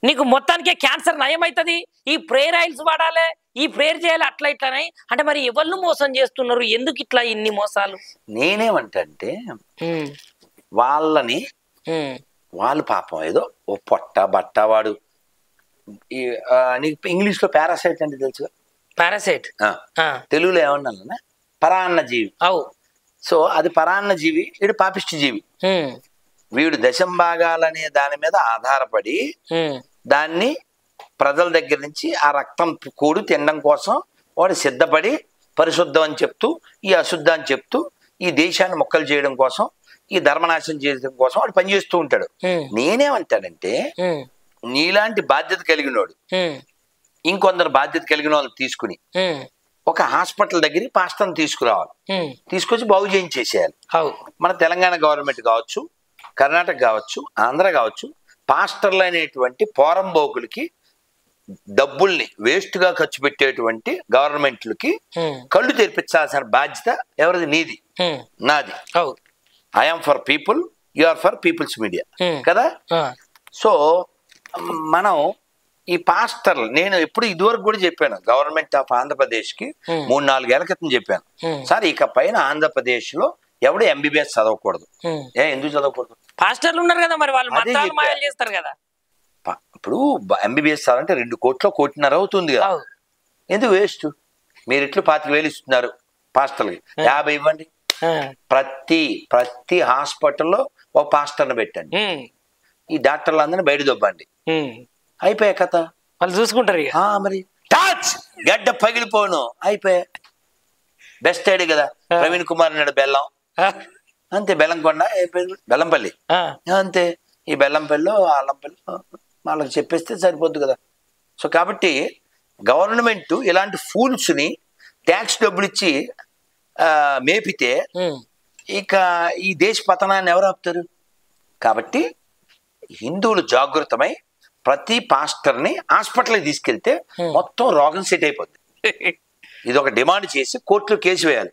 నీకు మొత్తానికే క్యాన్సర్ నయమవుతుంది, ఈ ప్రేయర్ ఆయిల్స్ వాడాలి, ఈ ప్రేయర్ చేయాలి, అట్లా ఇట్లానే అంటే మరి ఎవరు మోసం చేస్తున్నారు, ఎందుకు ఇట్లా ఇన్ని మోసాలు? నేనేమంటే వాళ్ళని వాళ్ళు పాపం ఏదో ఓ పొట్ట బట్ట వాడు నీకు ఇంగ్లీష్ లో పారాసైట్ అంటే తెలుసు, పారాసైట్ తెలుగులో ఏమన్నా పరాన్న జీవి. సో అది పరాన్న జీవి, వీడు పాపిష్టి జీవి. వీడు దశం భాగాలనే దాని మీద ఆధారపడి దాన్ని ప్రజల దగ్గర నుంచి ఆ రక్తం కూడు తినడం కోసం వాడు సిద్ధపడి పరిశుద్ధం అని చెప్తూ ఈ అశుద్ధం అని చెప్తూ ఈ దేశాన్ని మొక్కలు చేయడం కోసం ఈ ధర్మనాశనం చేయడం కోసం వాడు పనిచేస్తూ ఉంటాడు. నేనేమంటానంటే నీలాంటి బాధ్యత కలిగినోడు ఇంకొందరు బాధ్యత కలిగిన వాళ్ళని తీసుకుని ఒక హాస్పిటల్ దగ్గర పాస్టర్ని తీసుకురావాలి, తీసుకొచ్చి బాగు చేయించేసేయాలి. మన తెలంగాణ గవర్నమెంట్ కావచ్చు, కర్ణాటక కావచ్చు, ఆంధ్ర కావచ్చు, పాస్టర్లు అనేటువంటి పోరంబోకులకి డబ్బుల్ని వేస్ట్ గా ఖర్చు పెట్టేటువంటి గవర్నమెంట్లకి కళ్ళు తెరిపించాల్సిన బాధ్యత ఎవరిది? నీది, నాది. I'm for people, you are for peoples media కదా. సో మనం ఈ పాస్టర్లు, నేను ఎప్పుడు ఇదివరకు కూడా చెప్పాను, గవర్నమెంట్ ఆఫ్ ఆంధ్రప్రదేశ్ కి 3-4 ఏళ్ల క్రితం చెప్పాను, సార్ ఇక పైన ఆంధ్రప్రదేశ్ లో ఎవడు ఎంబీబీఎస్ చదవకూడదు. ఎందుకు చదవకూడదు? పాస్టర్లు ఉన్నారు కదా, మరి వాళ్ళు మంత్రాలు మాయలు చేస్తారు కదా. ఇప్పుడు ఎంబీబీఎస్ చదవాలంటే 2 కోట్లు 1.5 కోట్లు అవుతుంది కదా. ఎందుకు వేస్ట్? మీరు ఇట్లు 25,000 ఇస్తున్నారు పాస్టర్లకి, 50 ఇవ్వండి. ప్రతి హాస్పిటల్లో ఒక పాస్టర్ని పెట్టండి, ఈ డాక్టర్లు అందరినీ బయట దొబ్బండి, అయిపోయా కథ. వాళ్ళు చూసుకుంటారు. మరి గడ్డ పగిలిపోను, అయిపోయా. బెస్ట్ ఐడియా కదా. ప్రవీణ్ కుమార్ నాడు బెల్లం అంతే, బెల్లంకొండ బెల్లంపల్లి అంతే. ఈ బెల్లంపల్లిలో అల్లంపల్లి వాళ్ళకి చెప్పేస్తే సరిపోద్దు కదా. సో కాబట్టి గవర్నమెంట్ ఇలాంటి ఫూల్స్ని ట్యాక్స్ డబ్బులు ఇచ్చి మేపితే ఇక ఈ దేశ పతనాన్ని ఎవరు ఆపుతారు? కాబట్టి హిందువులు జాగృతమై ప్రతి పాస్టర్ని హాస్పిటల్కి తీసుకెళ్తే మొత్తం రోగం సెట్ అయిపోద్ది. ఇది ఒక డిమాండ్ చేసి కోర్టులో కేసు వేయాలి.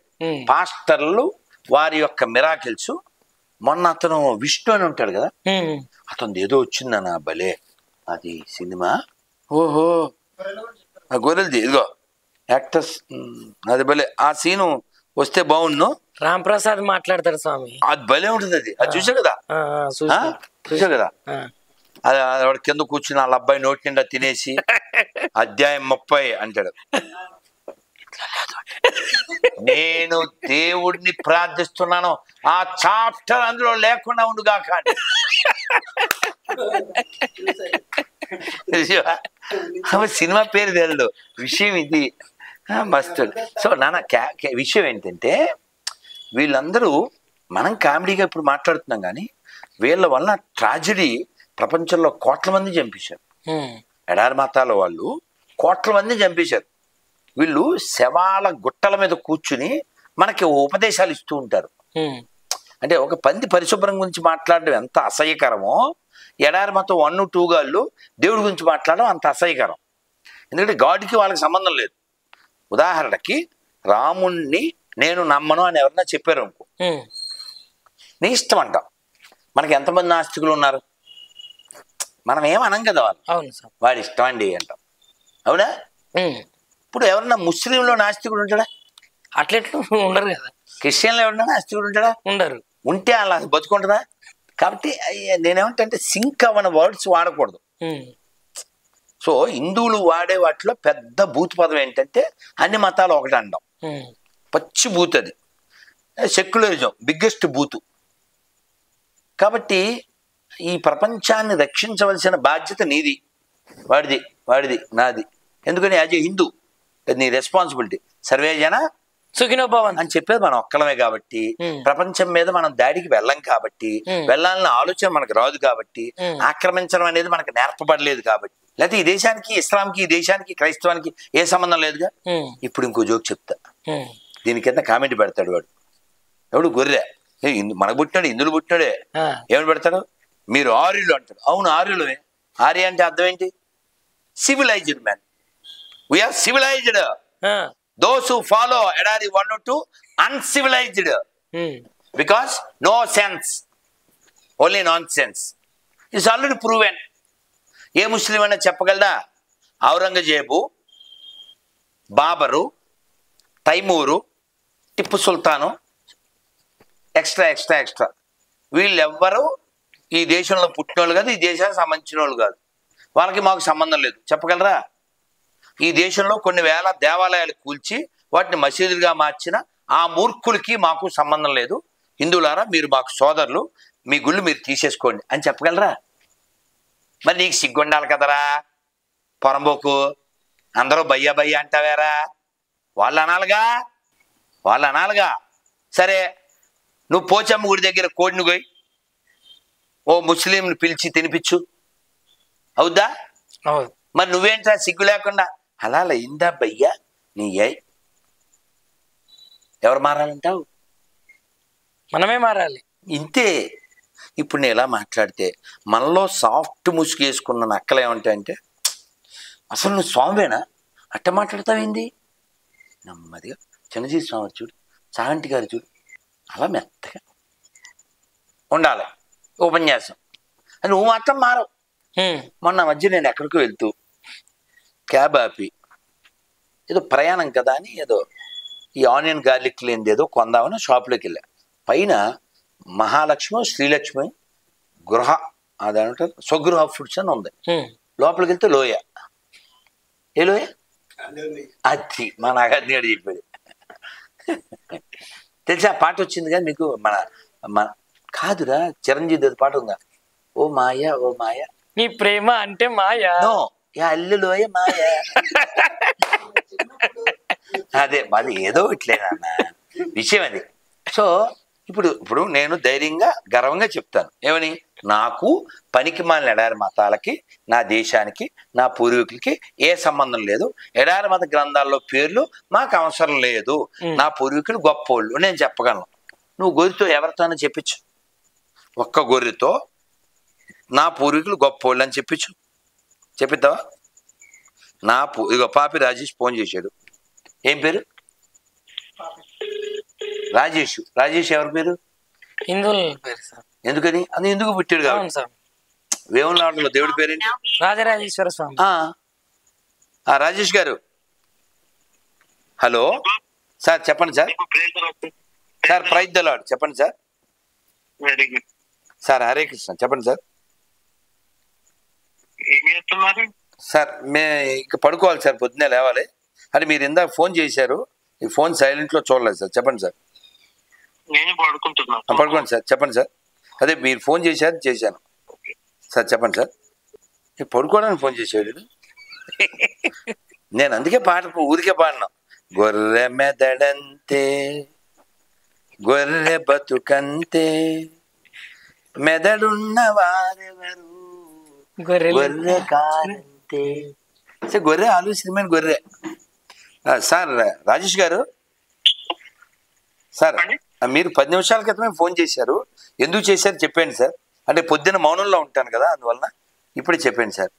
పాస్టర్లు వారి యొక్క మిరాకిల్స్. మొన్న అతను విష్ణు అని ఉంటాడు కదా, అతను ఏదో వచ్చిందన్న భలే అది సినిమా, ఓహో గొర్రెలది, ఇదిగో యాక్టర్స్, అది భలే ఆ సీను వస్తే బాగుండు. రామ్ ప్రసాద్ మాట్లాడతాడు స్వామి, అది భలే ఉంటుంది. అది చూసా కదా, చూసా కదా. అది వాడు కింద కూర్చుని వాళ్ళ అబ్బాయి నోటి నిండా తినేసి అధ్యాయం 30 అంటాడు, నేను దేవుడిని ప్రార్థిస్తున్నాను ఆ చాప్టర్ అందులో లేకుండా ఉండుగా. కానీ సినిమా పేరు తెలియదు, విషయం ఇది మస్తు. సో నాన్న విషయం ఏంటంటే వీళ్ళందరూ, మనం కామెడీగా ఇప్పుడు మాట్లాడుతున్నాం కానీ వీళ్ళ వల్ల ట్రాజడీ ప్రపంచంలో కోట్ల మంది చంపేశారు. ఎడారి మతాల వాళ్ళు కోట్ల మంది చంపేశారు. వీళ్ళు శవాల గుట్టల మీద కూర్చుని మనకి ఉపదేశాలు ఇస్తూ ఉంటారు. అంటే ఒక పంది పరిశుభ్రం గురించి మాట్లాడడం ఎంత అసహ్యకరమో, ఎడారి మతం 1, 2 గాళ్ళు దేవుడి గురించి మాట్లాడడం అంత అసహ్యకరం. ఎందుకంటే గాడ్కి వాళ్ళకి సంబంధం లేదు. ఉదాహరణకి రాముణ్ణి నేను నమ్మను అని ఎవరన్నా చెప్పారు అనుకో, నీ ఇష్టం అంటాం. మనకి ఎంతమంది నాస్తికులు ఉన్నారు? మనం ఏమనం కదా వాళ్ళు, వాడి ఇష్టం అండి అంటాం, అవునా? ఇప్పుడు ఎవరన్నా ముస్లింలో నాస్తికుడు ఉంటాడా? అట్లెట్లు ఉండరు కదా. క్రిస్టియన్లో ఎవరన్నా నాస్తికుడు ఉంటాడా? ఉండరు. ఉంటే అలా బతుకుంటుందా? కాబట్టి నేనేమంటే సింక్ అవ్వని వర్డ్స్ వాడకూడదు. సో హిందువులు వాడే వాటిలో పెద్ద భూత పదం ఏంటంటే అన్ని మతాలు ఒకటి అనడం, పచ్చి బూత్. అది సెక్యులరిజం బిగ్గెస్ట్ బూతు. కాబట్టి ఈ ప్రపంచాన్ని రక్షించవలసిన బాధ్యత నీది, వాడిది నాది. ఎందుకని యాజ్ ఏ హిందూ నీ రెస్పాన్సిబిలిటీ. సర్వే జన సుఖినో భవంతు అని చెప్పేది మనం ఒక్కలమే కాబట్టి, ప్రపంచం మీద మనం దాడికి వెళ్ళం కాబట్టి, వెళ్ళాలన్న ఆలోచన మనకు రాదు కాబట్టి, ఆక్రమించడం అనేది మనకు నేర్పబడలేదు కాబట్టి, లేకపోతే ఈ దేశానికి ఇస్లాంకి, ఈ దేశానికి క్రైస్తవానికి ఏ సంబంధం లేదుగా. ఇప్పుడు ఇంకో జోక్ చెప్తా, దీని కింద కామెంట్ పెడతాడు వాడు, ఎవడు గొర్రె, మనకు పుట్టినాడు, హిందువులు పుట్టినాడే, ఏమని పెడతాడు? మీరు ఆర్యులు అంటాడు. అవును ఆర్యులమే. ఆర్య అంటే అర్థం ఏంటి? Civilised man. We're civilised. Those who follow Edari 1 or 2 uncivilized, because no sense. Only non sense. It's already proven. ఏ ముస్లిం అయినా చెప్పగలదా? ఔరంగజేబు, బాబరు, తైమూరు, టిప్పు సుల్తాను, ఎక్స్ట్రా వీళ్ళెవ్వరూ ఈ దేశంలో పుట్టిన వాళ్ళు కాదు, ఈ దేశానికి సంబంధించిన వాళ్ళు కాదు. వాళ్ళకి మాకు సంబంధం లేదు చెప్పగలరా? ఈ దేశంలో కొన్ని వేల దేవాలయాలు కూల్చి వాటిని మసీదులుగా మార్చిన ఆ మూర్ఖులకి మాకు సంబంధం లేదు. హిందువులారా, మీరు మాకు సోదరులు, మీ గుళ్ళు మీరు తీసేసుకోండి అని చెప్పగలరా? మరి నీకు సిగ్గుండాలి కదరా పొరంబోకు. అందరూ బయ్యా బయ్యా అంటావేరా? వాళ్ళు అనాలిగా. సరే, నువ్వు పోచమ్మ గుడి దగ్గర కోడిని పోయి ఓ ముస్లింని పిలిచి తినిపించు, అవుద్దా? మరి నువ్వేంట్రా సిగ్గు లేకుండా అలా అయిందా బయ్యా నీ? ఎవరు మారాలంటావు? మనమే మారాలి. ఇంతే. ఇప్పుడు నేను ఎలా మాట్లాడితే మనలో సాఫ్ట్ ముసుగు వేసుకున్న నక్కలు ఏమంటాయంటే, అసలు నువ్వు స్వామివేనా అట్ట మాట్లాడతావేంది? నెమ్మదిగా చిన్నజీ స్వామి చూడు, చాగంటి గారు చూడు, అలా మెత్తగా ఉండాలి ఉపన్యాసం. అని నువ్వు మాత్రం మారవు. మొన్న మధ్య నేను ఎక్కడికో వెళ్తూ క్యాబ్ ఆపి ఏదో ప్రయాణం కదా అని ఏదో ఈ ఆనియన్ గార్లిక్ లేనిది ఏదో కొందామని షాప్లోకి వెళ్ళా. పైన మహాలక్ష్మి, శ్రీలక్ష్మి గృహ, అదంటారు స్వగృహ ఫుడ్స్ అని ఉంది. లోపలికి వెళ్తే లోయ. ఏ లోయ? అది మా నాగార్జున గారు చెప్పేది. తెలిసి ఆ పాట వచ్చింది కానీ మీకు మన కాదురా, చిరంజీవి పాట ఉందా? ఓ మాయా ఓ మాయా నీ ప్రేమ అంటే మాయా, అల్లు లోయ మాయా. అదే అది ఏదో ఇట్లేదన్న విషయం అది. సో ఇప్పుడు నేను ధైర్యంగా గర్వంగా చెప్తాను ఏమని, నాకు పనికి మాలిన ఎడారి మతాలకి, నా దేశానికి, నా పూర్వీకులకి ఏ సంబంధం లేదు. ఎడారి మత గ్రంథాల్లో పేర్లు మాకు అవసరం లేదు. నా పూర్వీకులు గొప్పోళ్ళు నేను చెప్పగలను. నువ్వు గొర్రెతో ఎవరితోనో చెప్పించు, ఒక్క గొర్రెతో నా పూర్వీకులు గొప్పోళ్ళు అని చెప్పిద్దావా? ఇగో పాపి రాజేష్ ఫోన్ చేశాడు. ఏం పేరు? రాజేష్ ఎవరి పేరు? హిందువుల పేరు సార్. ఎందుకని? అది ఎందుకు పుట్టాడు కాబట్టి. వేములవాడలో దేవుడి పేరేంటి? రాజరాజేశ్వర స్వామి. రాజేష్ గారు, హలో సార్, చెప్పండి sir. Sir praise the lord, చెప్పండి సార్. సార్ హరే కృష్ణ, చెప్పండి సార్. సార్ ఇక పడుకోవాలి సార్, పొద్దున్నే లేవాలి. అంటే మీరు ఇందాక ఫోన్ చేశారు, ఈ ఫోన్ సైలెంట్లో చూడలేదు సార్. చెప్పండి సార్. పడుకోండి సార్, చెప్పండి సార్. అదే మీరు ఫోన్ చేశాను సార్, చెప్పండి సార్. పడుకోవడానికి ఫోన్ చేశాడు. నేను అందుకే ఊరికే పాడినా. గొర్రె మెదడంతే గొర్రె బతుకంతే, మెదడున్న వారెవరు గొర్రె కారంతే. సార్ గొర్రె ఆలోచన గొర్రె. సార్ రాజేష్ గారు, సార్ మీరు 10 నిమిషాల క్రితమే ఫోన్ చేశారు. ఎందుకు చేశారు చెప్పండి సార్. అంటే పొద్దున్న మౌనంలో ఉంటాను కదా, అందువలన ఇప్పుడే చెప్పండి సార్.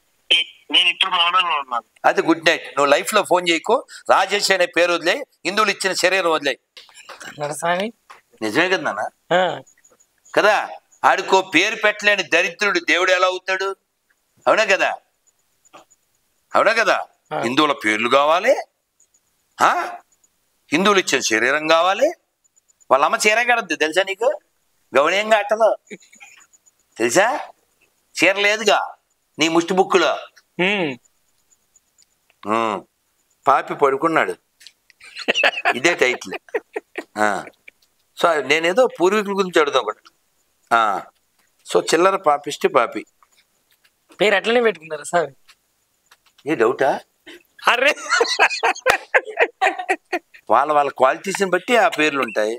అది గుడ్ నైట్. నువ్వు లైఫ్ లో ఫోన్ చేయకు. రాజేష్ అనే పేరు వదిలే, హిందువులు ఇచ్చిన శరీరం వదిలే. నిజమే కదా నాన్న? కదా, ఆడికో పేరు పెట్టలేని దరిద్రుడు దేవుడు ఎలా అవుతాడు? అవునా కదా? హిందువుల పేర్లు కావాలి, హిందువులు ఇచ్చిన శరీరం కావాలి. వాళ్ళ అమ్మ చీర కడద్దు తెలుసా నీకు? గౌణీయం కట్టదు తెలుసా? చీర లేదుగా నీ ముష్టి బుక్కులో. పాపి పడుకున్నాడు, ఇదే టైటిల్. సో నేనేదో పూర్వీకుల గురించి అడుగుదాం కూడా. సో చిల్లర పాపిష్టి పాపి పేరు అట్లనే పెట్టుకున్నారా సార్? ఏ డౌటా? అరే వాళ్ళ క్వాలిటీస్ని బట్టి ఆ పేర్లు ఉంటాయి.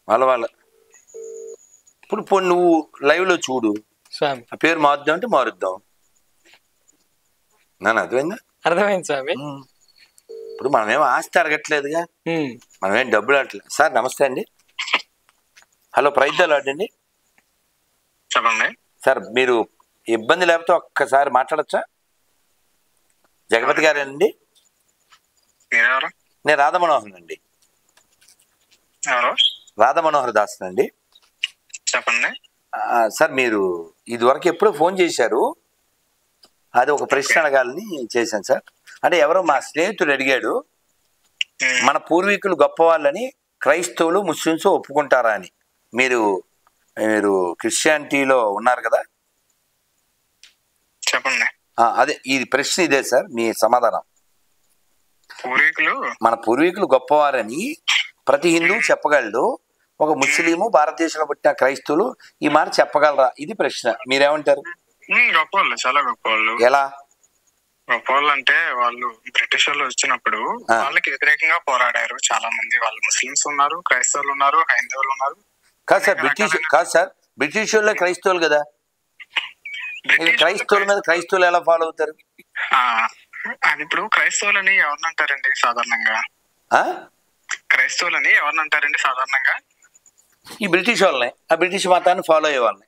వాళ్ళ ఇప్పుడు నువ్వు లైవ్లో చూడు, ఆ పేరు మారుద్దాం అంటే మారుద్దాం. నాన్న అర్థమైంది స్వామి. ఇప్పుడు మనమేం ఆస్తి అడగట్లేదుగా, మనమేం డబ్బులు అడగట్లేదు. సార్ నమస్తే అండి. హలో ప్రైజ్ ద లార్డ్ అండి. చెప్పండి సార్, మీరు ఇబ్బంది లేకపోతే ఒక్కసారి మాట్లాడచ్చా? జగపతి గారేనండి. నేను రాధమనోహర్ అండి, రాధమనోహర్ దాస్ అండి. చెప్పండి. సార్ మీరు ఇదివరకు ఎప్పుడో ఫోన్ చేశారు, అది ఒక ప్రశ్న అడగాలని చేశాను సార్. అంటే ఎవరో మా స్నేహితుడు అడిగాడు, మన పూర్వీకులు గొప్పవాళ్ళని క్రైస్తవులు ముస్లిమ్స్ ఒప్పుకుంటారా అని. మీరు క్రిస్టియానిటీలో ఉన్నారు కదా, చెప్పండి. అదే ఈ ప్రశ్న ఇదే సార్, మీ సమాధానం. మన పూర్వీకులు గొప్పవారని ప్రతి హిందువు చెప్పగలడు, ఒక ముస్లిము భారతదేశంలో పుట్టిన క్రైస్తవులు ఈ మాట చెప్పగలరా? ఇది ప్రశ్న. మీరేమంటారు? గొప్పవాళ్ళు, చాలా గొప్పవాళ్ళు. ఎలా గొప్పవాళ్ళు అంటే వాళ్ళు బ్రిటిష్ వాళ్ళు వచ్చినప్పుడు వాళ్ళకి వ్యతిరేకంగా పోరాడారు చాలా మంది. వాళ్ళు ముస్లిమ్స్ ఉన్నారు, క్రైస్తవులు ఉన్నారు, హైందవులు ఉన్నారు. కాదు సార్ బ్రిటిష్ వాళ్ళే క్రైస్తవులు కదా, క్రైస్తవుల మీద క్రైస్తవులు ఎలా ఫాలో అవుతారు? అది ఇప్పుడు క్రైస్తవులని ఎవరిని అంటారండి సాధారణంగా? క్రైస్తవులని ఎవరిని అంటారండి సాధారణంగా? ఈ బ్రిటిష్ వాళ్ళని, ఆ బ్రిటిష్ మతాన్ని ఫాలో అయ్యే వాళ్ళని.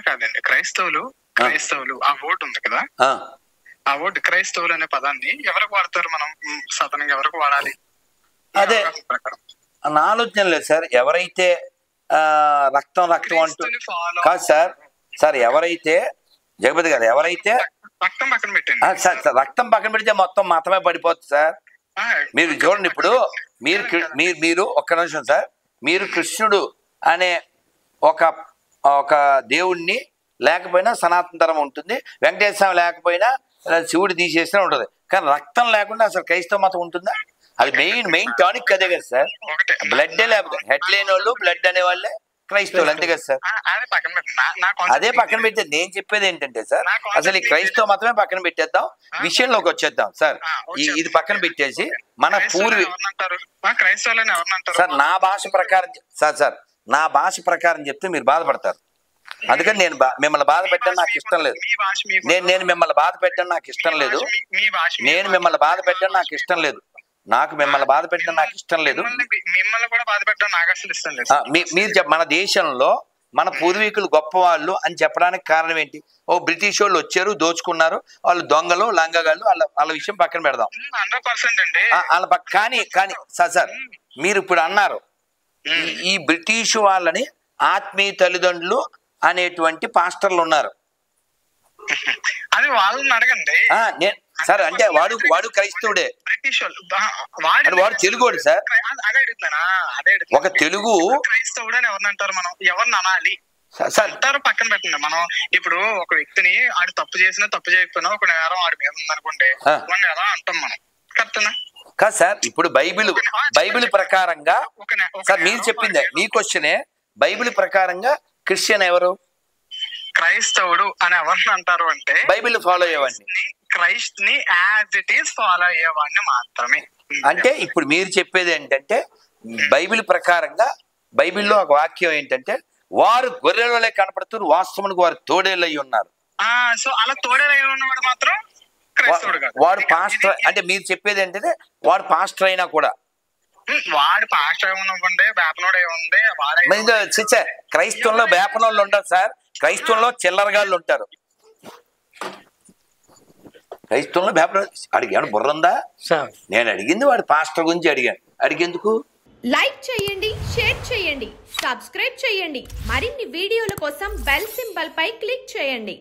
కాదండి, క్రైస్తవులు ఆ వర్డ్ ఉంది కదా, ఆ వర్డ్ క్రైస్తవులు అనే పదాన్ని ఎవరికి వాడతారు? మనం సాధారణంగా ఎవరికి వాడాలి? అదే నా ఆలోచన లేదు సార్. ఎవరైతే రక్తం అంటూ కాదు సార్ ఎవరైతే జగపతి గారు, ఎవరైతే రక్తం పక్కన పెట్టండి సార్, రక్తం పక్కన పెడితే మొత్తం మతమే పడిపోతుంది సార్. మీరు చూడండి, ఇప్పుడు మీరు ఒక్క నిమిషం సార్, మీరు కృష్ణుడు అనే ఒక దేవుణ్ణి లేకపోయినా సనాతన ధర్మం ఉంటుంది, వెంకటేశ్వర స్వామి లేకపోయినా శివుడు తీసేసినా ఉంటుంది, కానీ రక్తం లేకుండా అసలు క్రైస్తవ మతం ఉంటుందా? అది మెయిన్ టానిక్ అదే కదా సార్. బ్లడ్ లేకపోతే హెడ్ లేని వాళ్ళు బ్లడ్ అనే వాళ్ళే క్రైస్తవులు, అంతే కదా సార్. అదే పక్కన పెట్టేది. నేను చెప్పేది ఏంటంటే సార్, అసలు ఈ క్రైస్తవ మతమే పక్కన పెట్టేద్దాం, విషయంలోకి వచ్చేద్దాం సార్. ఇది పక్కన పెట్టేసి మన సార్ నా భాష ప్రకారం నా భాష ప్రకారం చెప్తే మీరు బాధపడతారు. అందుకని నేను మిమ్మల్ని బాధ పెట్టడం నాకు ఇష్టం లేదు. నేను మిమ్మల్ని బాధ పెట్టడం నాకు ఇష్టం లేదు. నేను మిమ్మల్ని బాధ పెట్టడం నాకు ఇష్టం లేదు. మిమ్మల్ని బాధ పెట్టడం నాకు ఇష్టం లేదు. మీరు మన దేశంలో మన పూర్వీకులు గొప్పవాళ్ళు అని చెప్పడానికి కారణం ఏంటి? బ్రిటిష్ వాళ్ళు వచ్చారు, దోచుకున్నారు, వాళ్ళు దొంగలు లంగగాళ్ళు, వాళ్ళ విషయం పక్కన పెడదాం. కానీ సార్ మీరు ఇప్పుడు అన్నారు, ఈ బ్రిటిష్ వాళ్ళని ఆత్మీయ తల్లిదండ్రులు అనేటువంటి పాస్టర్లు ఉన్నారు. అది వాళ్ళని అడగండి సార్. అంటే వాడు క్రైస్తవుడే, వాడు తెలుగుడు సార్. ఒక తెలుగు క్రైస్తవుడు అని ఎవరిని అంటారు? మనం ఎవరిని అనాలి అంటారు? పక్కన పెట్టండి. మనం ఇప్పుడు ఒక వ్యక్తిని ఆడు తప్పు చేసినా తప్పు చేయకపోయినా ఒక నేరం ఆడి మీద ఉందనుకోండి, వాడిని ఎలా అంటాం మనం? కరెక్టేనా కాదు సార్? ఇప్పుడు బైబిల్ ప్రకారంగా సార్ మీరు చెప్పిందే మీ క్వశ్చనే. బైబిల్ ప్రకారంగా క్రిస్టియన్ ఎవరు? క్రైస్తవుడు అని ఎవరిని అంటారు అంటే బైబిల్ ఫాలో అయ్యేవాడిని, క్రైస్ట్ ని యాజ్ ఇట్ ఈస్ ఫాలో అయ్యేవాడిని మాత్రమే. అంటే ఇప్పుడు మీరు చెప్పేది ఏంటంటే, బైబిల్ ప్రకారంగా బైబిల్లో ఒక వాక్యం ఏంటంటే, వారు గొర్రెలే కనపడుతున్నారు, వాస్తవానికి వారు తోడేళ్ళు అయి ఉన్నారు. సో అలా తోడేళ్ళు అయి ఉన్నవాడు మాత్రం క్రైస్తవుడు కాదు. వాడు పాస్టర్ అంటే మీరు చెప్పేది ఏంటంటే, వాడు పాస్టర్ అయినా కూడా వాడు పాస్టర్ ఏమనుకోండి, బేపనోడు ఏముంది. క్రైస్తవంలో బేపనోళ్ళు ఉంటారు సార్, క్రైస్తవంలో చిల్లరగాళ్ళు ఉంటారు. క్రైస్తవంలో బేపన అడిగాను బుర్రందా? నేను అడిగింది వాడు పాస్టర్ గురించి అడిగేందుకు. లైక్ చేయండి, షేర్ చేయండి, సబ్స్క్రైబ్ చేయండి. మరిన్ని వీడియోల కోసం బెల్ సింబల్ పై క్లిక్ చేయండి.